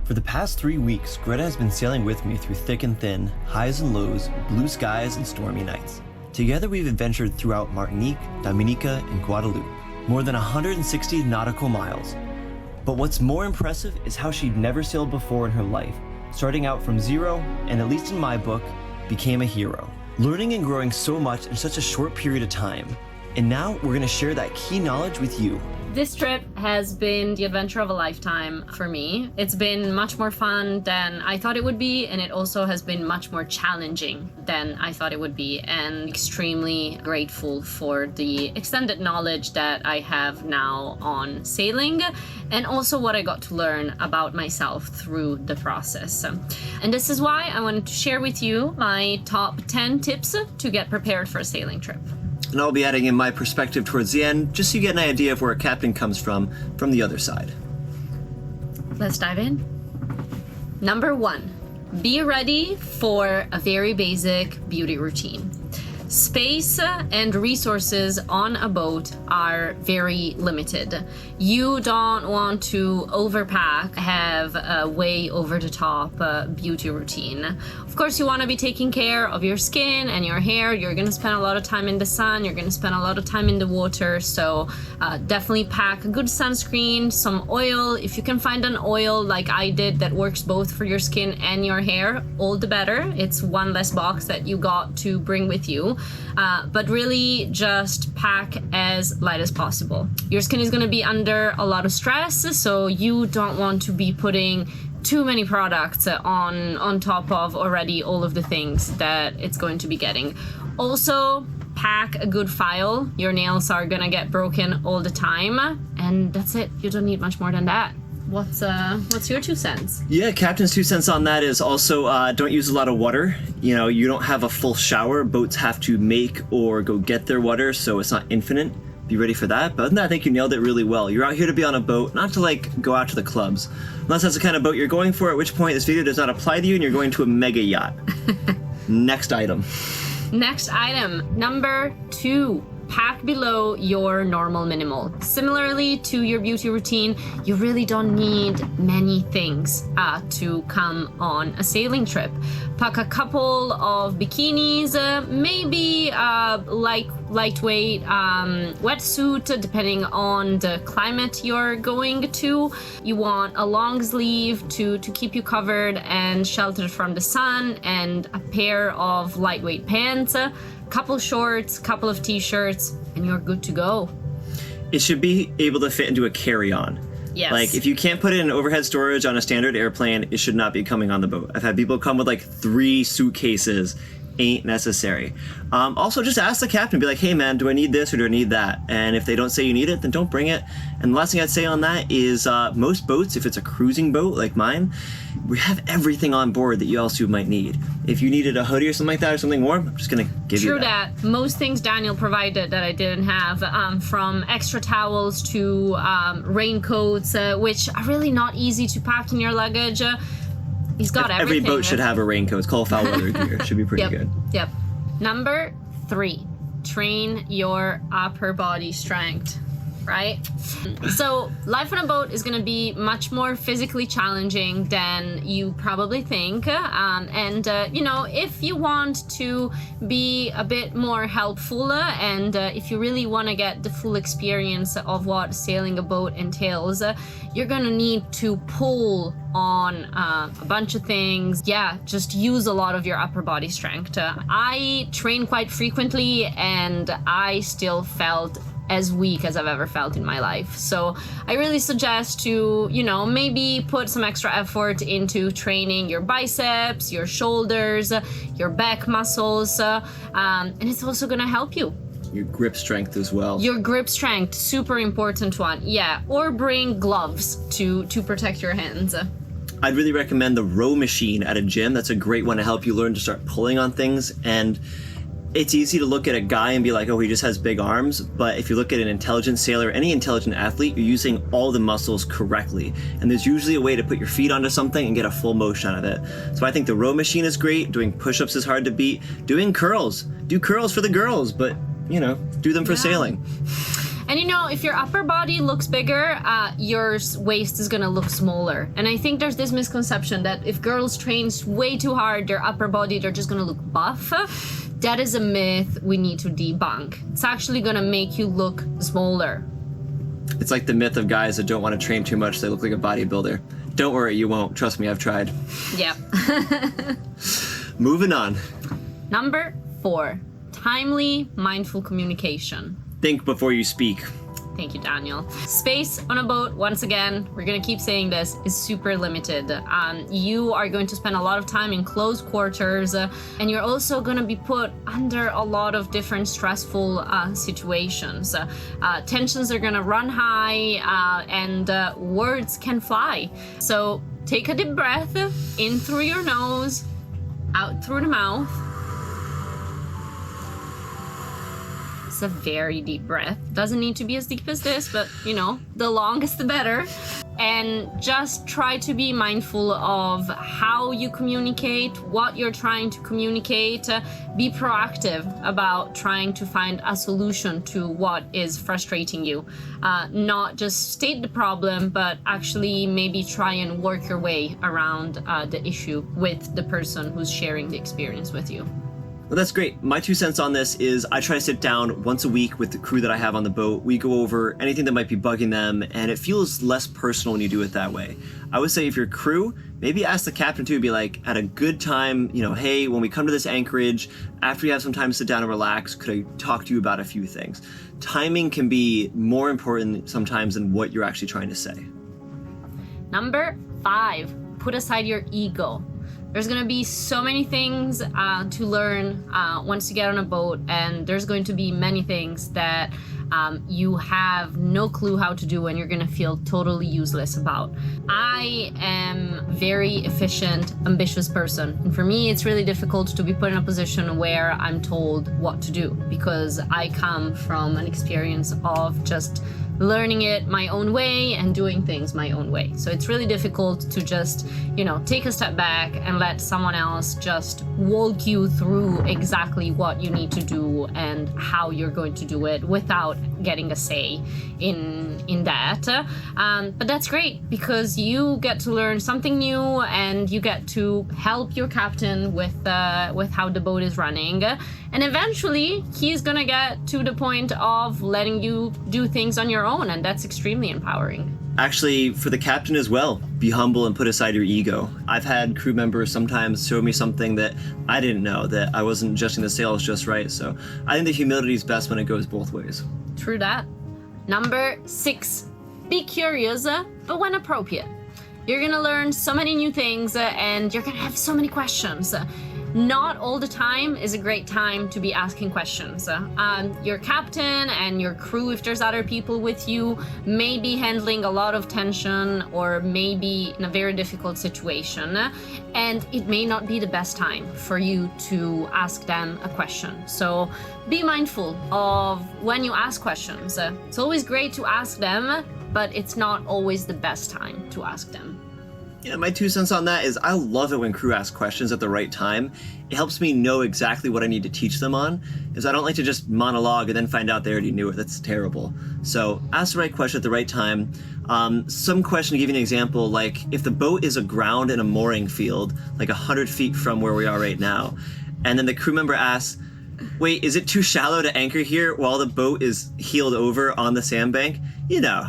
For the past 3 weeks, Greta has been sailing with me through thick and thin, highs and lows, blue skies and stormy nights. Together we've adventured throughout Martinique, Dominica, and Guadeloupe, more than 160 nautical miles. But what's more impressive is how she'd never sailed before in her life, starting out from zero, and at least in my book, became a hero. Learning and growing so much in such a short period of time. And now we're going to share that key knowledge with you. This trip has been the adventure of a lifetime for me. It's been much more fun than I thought it would be, and it also has been much more challenging than I thought it would be, and extremely grateful for the extended knowledge that I have now on sailing, and also what I got to learn about myself through the process. And this is why I wanted to share with you my top 10 tips to get prepared for a sailing trip. And I'll be adding in my perspective towards the end, just so you get an idea of where a captain comes from the other side. Let's dive in. Number 1, be ready for a very basic beauty routine. Space and resources on a boat are very limited. You don't want to overpack, have a way over the top beauty routine. Of course, you want to be taking care of your skin and your hair. You're going to spend a lot of time in the sun. You're going to spend a lot of time in the water. So definitely pack a good sunscreen, some oil. If you can find an oil like I did that works both for your skin and your hair, all the better. It's one less box that you got to bring with you. But really just pack as light as possible. Your skin is going to be under a lot of stress, so you don't want to be putting too many products on top of already all of the things that it's going to be getting. Also, pack a good file. Your nails are gonna get broken all the time, and that's it. You don't need much more than that. What's your 2 cents? Yeah, Captain's 2 cents on that is also don't use a lot of water. You know, you don't have a full shower. Boats have to make or go get their water, so it's not infinite. Be ready for that. But other than that, I think you nailed it really well. You're out here to be on a boat, not to like go out to the clubs. Unless that's the kind of boat you're going for, at which point this video does not apply to you and you're going to a mega yacht. Next item. Next item, number 2. Pack below your normal minimal. Similarly to your beauty routine, you really don't need many things to come on a sailing trip. Pack a couple of bikinis, maybe lightweight wetsuit, depending on the climate you're going to. You want a long sleeve to keep you covered and sheltered from the sun, and a pair of lightweight pants, couple shorts, couple of t-shirts, and you're good to go. It should be able to fit into a carry-on. Yes. Like, if you can't put it in overhead storage on a standard airplane, it should not be coming on the boat. I've had people come with like 3 suitcases. Ain't necessary. Also, just ask the captain, be like, hey man, do I need this or do I need that? And if they don't say you need it, then don't bring it. And the last thing I'd say on that is most boats, if it's a cruising boat like mine, we have everything on board that you also might need. If you needed a hoodie or something like that or something warm, I'm just gonna give you that. True that. Most things Daniel provided that I didn't have, from extra towels to raincoats, which are really not easy to pack in your luggage. He's got everything. Every boat should have a raincoat. It's called foul weather gear. Should be pretty good. Yep. Number 3, train your upper body strength. Right? So life on a boat is going to be much more physically challenging than you probably think. If you want to be a bit more helpful and if you really want to get the full experience of what sailing a boat entails, you're going to need to pull on a bunch of things. Yeah, just use a lot of your upper body strength. I train quite frequently and I still felt as weak as I've ever felt in my life. So I really suggest to, maybe put some extra effort into training your biceps, your shoulders, your back muscles, and it's also gonna help you. Your grip strength as well. Your grip strength, super important one. Yeah, or bring gloves to protect your hands. I'd really recommend the row machine at a gym. That's a great one to help you learn to start pulling on things. And it's easy to look at a guy and be like, oh, he just has big arms. But if you look at an intelligent sailor, any intelligent athlete, you're using all the muscles correctly. And there's usually a way to put your feet onto something and get a full motion out of it. So I think the row machine is great. Doing push-ups is hard to beat. Doing curls. Do curls for the girls, but, do them for sailing. And you know, if your upper body looks bigger, your waist is gonna look smaller. And I think there's this misconception that if girls train way too hard, their upper body, they're just gonna look buff. That is a myth we need to debunk. It's actually gonna make you look smaller. It's like the myth of guys that don't want to train too much, they look like a bodybuilder. Don't worry, you won't. Trust me, I've tried. Yep. Moving on. Number 4, timely, mindful communication. Think before you speak. Thank you, Daniel. Space on a boat, once again, we're gonna keep saying this, is super limited. You are going to spend a lot of time in close quarters, and you're also gonna be put under a lot of different stressful situations. Tensions are gonna run high, and words can fly. So take a deep breath, in through your nose, out through the mouth. It's a very deep breath. Doesn't need to be as deep as this, but you know, the longest the better. And just try to be mindful of how you communicate, what you're trying to communicate. Be proactive about trying to find a solution to what is frustrating you. Not just state the problem, but actually maybe try and work your way around the issue with the person who's sharing the experience with you. Well, that's great. My 2 cents on this is I try to sit down once a week with the crew that I have on the boat. We go over anything that might be bugging them, and it feels less personal when you do it that way. I would say if you're crew, maybe ask the captain too, be like, at a good time, you know, hey, when we come to this anchorage, after you have some time to sit down and relax, could I talk to you about a few things? Timing can be more important sometimes than what you're actually trying to say. Number 5, put aside your ego. There's gonna be so many things to learn once you get on a boat, and there's going to be many things that you have no clue how to do and you're gonna feel totally useless about. I am very efficient, ambitious person, and for me it's really difficult to be put in a position where I'm told what to do, because I come from an experience of just learning it my own way and doing things my own way. So it's really difficult to just, you know, take a step back and let someone else just walk you through exactly what you need to do and how you're going to do it without getting a say in that. But that's great, because you get to learn something new and you get to help your captain with how the boat is running. And eventually he's gonna get to the point of letting you do things on your own, and that's extremely empowering. Actually, for the captain as well, be humble and put aside your ego. I've had crew members sometimes show me something that I didn't know, that I wasn't adjusting the sails just right. So I think the humility is best when it goes both ways. True that. Number 6, be curious, but when appropriate. You're gonna learn so many new things and you're gonna have so many questions. Not all the time is a great time to be asking questions. Your captain and your crew, if there's other people with you, may be handling a lot of tension or maybe in a very difficult situation, and it may not be the best time for you to ask them a question. So be mindful of when you ask questions. It's always great to ask them, but it's not always the best time to ask them. Yeah, my 2 cents on that is I love it when crew ask questions at the right time. It helps me know exactly what I need to teach them on, because I don't like to just monologue and then find out they already knew it. That's terrible. So ask the right question at the right time. Some question, to give you an example, like if the boat is aground in a mooring field, like 100 feet from where we are right now, and then the crew member asks, wait, is it too shallow to anchor here while the boat is heeled over on the sandbank? You know.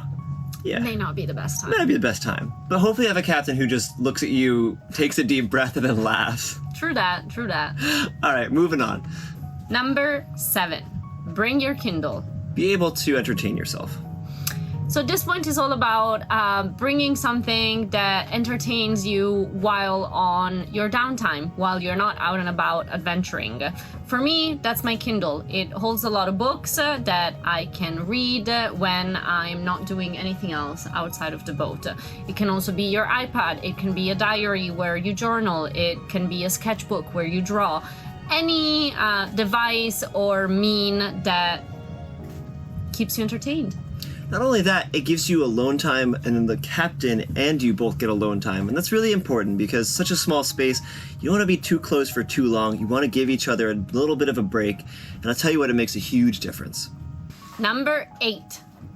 Yeah. May not be the best time. May not be the best time. But hopefully you have a captain who just looks at you, takes a deep breath, and then laughs. True that, true that. All right, moving on. Number 7, bring your Kindle. Be able to entertain yourself. So this point is all about bringing something that entertains you while on your downtime, while you're not out and about adventuring. For me, that's my Kindle. It holds a lot of books that I can read when I'm not doing anything else outside of the boat. It can also be your iPad. It can be a diary where you journal. It can be a sketchbook where you draw. Any device or mean that keeps you entertained. Not only that, it gives you alone time, and then the captain and you both get alone time. And that's really important because such a small space, you don't want to be too close for too long. You want to give each other a little bit of a break. And I'll tell you what, it makes a huge difference. Number 8,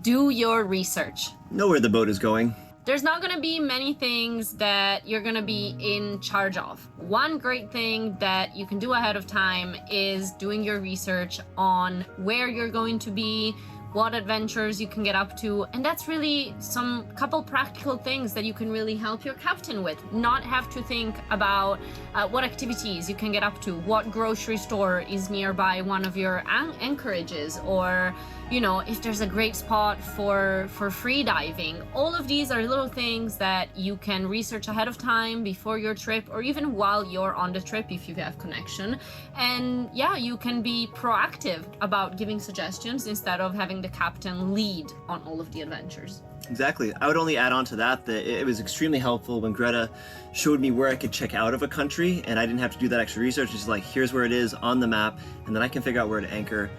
Do your research. Know where the boat is going. There's not going to be many things that you're going to be in charge of. One great thing that you can do ahead of time is doing your research on where you're going to be, what adventures you can get up to, and that's really some couple practical things that you can really help your captain with. Not have to think about what activities you can get up to, what grocery store is nearby one of your anchorages, or you know, if there's a great spot for free diving. All of these are little things that you can research ahead of time before your trip, or even while you're on the trip if you have connection. And yeah, you can be proactive about giving suggestions instead of having the captain lead on all of the adventures. Exactly. I would only add on to that it was extremely helpful when Greta showed me where I could check out of a country, and I didn't have to do that extra research. It's like, here's where it is on the map, and then I can figure out where to anchor.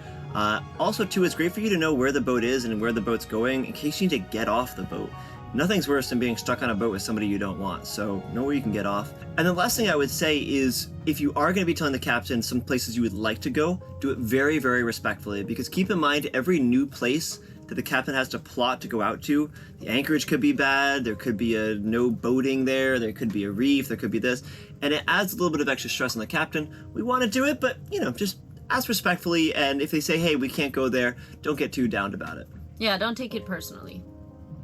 Also, too, it's great for you to know where the boat is and where the boat's going in case you need to get off the boat. Nothing's worse than being stuck on a boat with somebody you don't want, so know where you can get off. And the last thing I would say is, if you are going to be telling the captain some places you would like to go, do it very, very respectfully, because keep in mind, every new place that the captain has to plot to go out to, the anchorage could be bad, there could be a no boating there could be a reef, there could be this, and it adds a little bit of extra stress on the captain. We want to do it, but, you know, just ask respectfully, and if they say, hey, we can't go there, don't get too downed about it. Yeah, don't take it personally.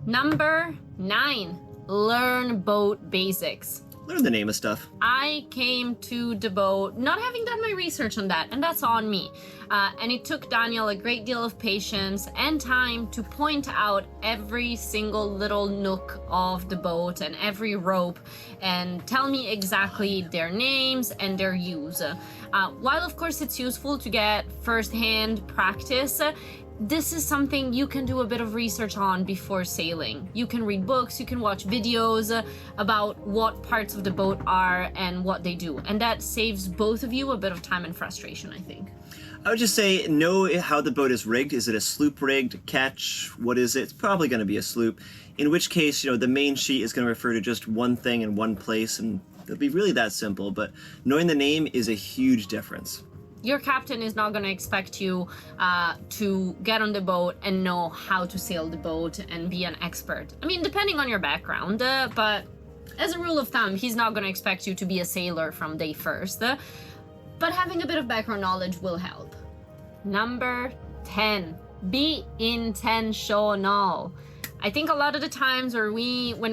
Number 9, learn boat basics. Learn the name of stuff. I came to the boat not having done my research on that, and that's on me. And it took Daniel a great deal of patience and time to point out every single little nook of the boat and every rope and tell me exactly their names and their use. While of course it's useful to get first-hand practice, this is something you can do a bit of research on before sailing. You can read books, you can watch videos about what parts of the boat are and what they do. And that saves both of you a bit of time and frustration, I think. I would just say, know how the boat is rigged. Is it a sloop rigged, ketch? What is it? It's probably going to be a sloop. In which case, you know, the main sheet is going to refer to just one thing in one place, and it'll be really that simple. But knowing the name is a huge difference. Your captain is not going to expect you to get on the boat and know how to sail the boat and be an expert. I mean, depending on your background, but as a rule of thumb, he's not going to expect you to be a sailor from day first. But having a bit of background knowledge will help. Number 10, be intentional. I think a lot of the times when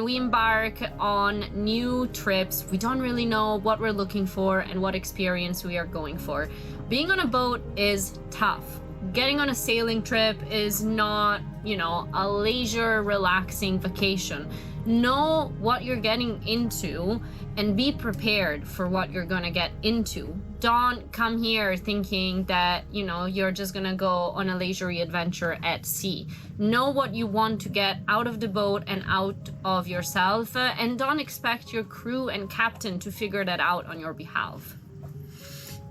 we embark on new trips, we don't really know what we're looking for and what experience we are going for. Being on a boat is tough. Getting on a sailing trip is not, you know, a leisure, relaxing vacation. Know what you're getting into and be prepared for what you're gonna get into. Don't come here thinking that, you know, you're just gonna go on a leisurely adventure at sea. Know what you want to get out of the boat and out of yourself, and don't expect your crew and captain to figure that out on your behalf.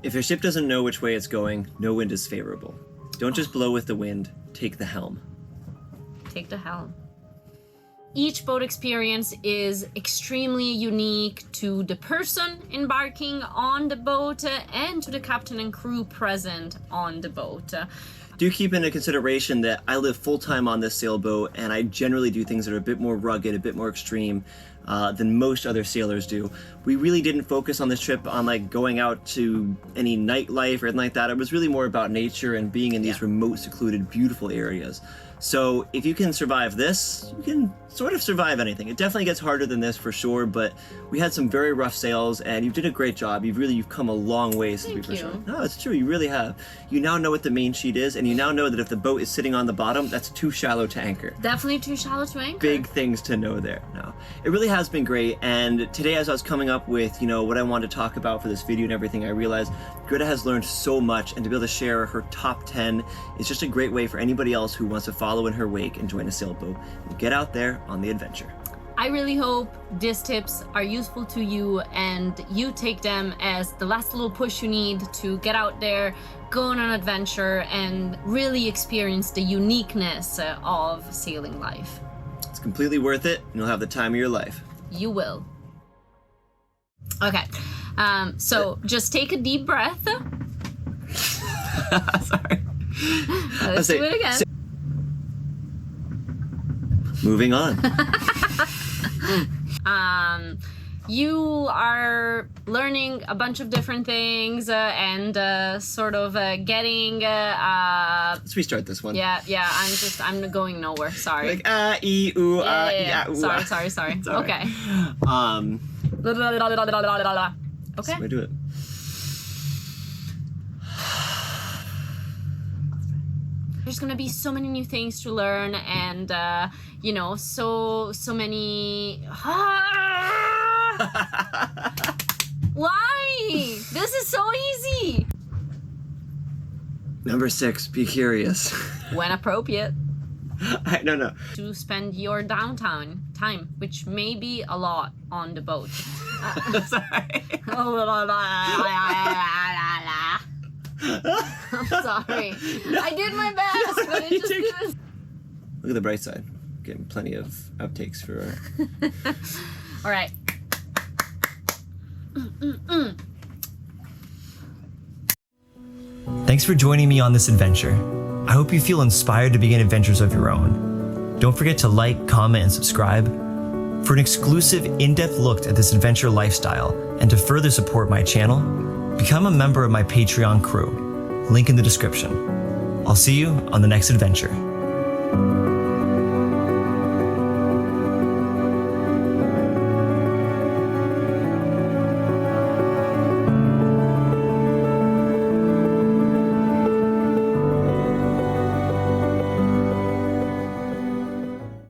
If your ship doesn't know which way it's going, no wind is favorable. Don't just blow with the wind, take the helm. Take the helm. Each boat experience is extremely unique to the person embarking on the boat and to the captain and crew present on the boat. Do keep into consideration that I live full-time on this sailboat, and I generally do things that are a bit more rugged, a bit more extreme than most other sailors do. We really didn't focus on this trip on like going out to any nightlife or anything like that. It was really more about nature and being in these remote, secluded, beautiful areas. So if you can survive this, you can sort of survive anything. It definitely gets harder than this for sure, but we had some very rough sails and you did a great job. You've come a long way since we first started. No, it's true, you really have. You now know what the main sheet is, and you now know that if the boat is sitting on the bottom, that's too shallow to anchor. Definitely too shallow to anchor. Big things to know there. No, it really has been great. And today, as I was coming up with, you know, what I wanted to talk about for this video and everything, I realized Greta has learned so much, and to be able to share her top 10 is just a great way for anybody else who wants to follow in her wake and join a sailboat and get out there on the adventure. I really hope these tips are useful to you and you take them as the last little push you need to get out there, go on an adventure, and really experience the uniqueness of sailing life. It's completely worth it, and you'll have the time of your life. You will. Okay, so just take a deep breath. Sorry. Let's do it again. Moving on. You are learning a bunch of different things and sort of getting. Let's restart this one. Yeah. I'm going nowhere. Sorry. Like e ooh Yeah. ooh. Sorry. It's all right. Okay. Okay. So I do it. There's gonna be so many new things to learn, and so many. Why? This is so easy. Number 6, be curious. When appropriate. No. To spend your downtime time, which may be a lot on the boat. Sorry. I'm sorry. I did my best, but it just didn't. Look at the bright side. Getting plenty of outtakes for. All right. Thanks for joining me on this adventure. I hope you feel inspired to begin adventures of your own. Don't forget to like, comment, and subscribe. For an exclusive, in-depth look at this adventure lifestyle and to further support my channel, become a member of my Patreon crew. Link in the description. I'll see you on the next adventure.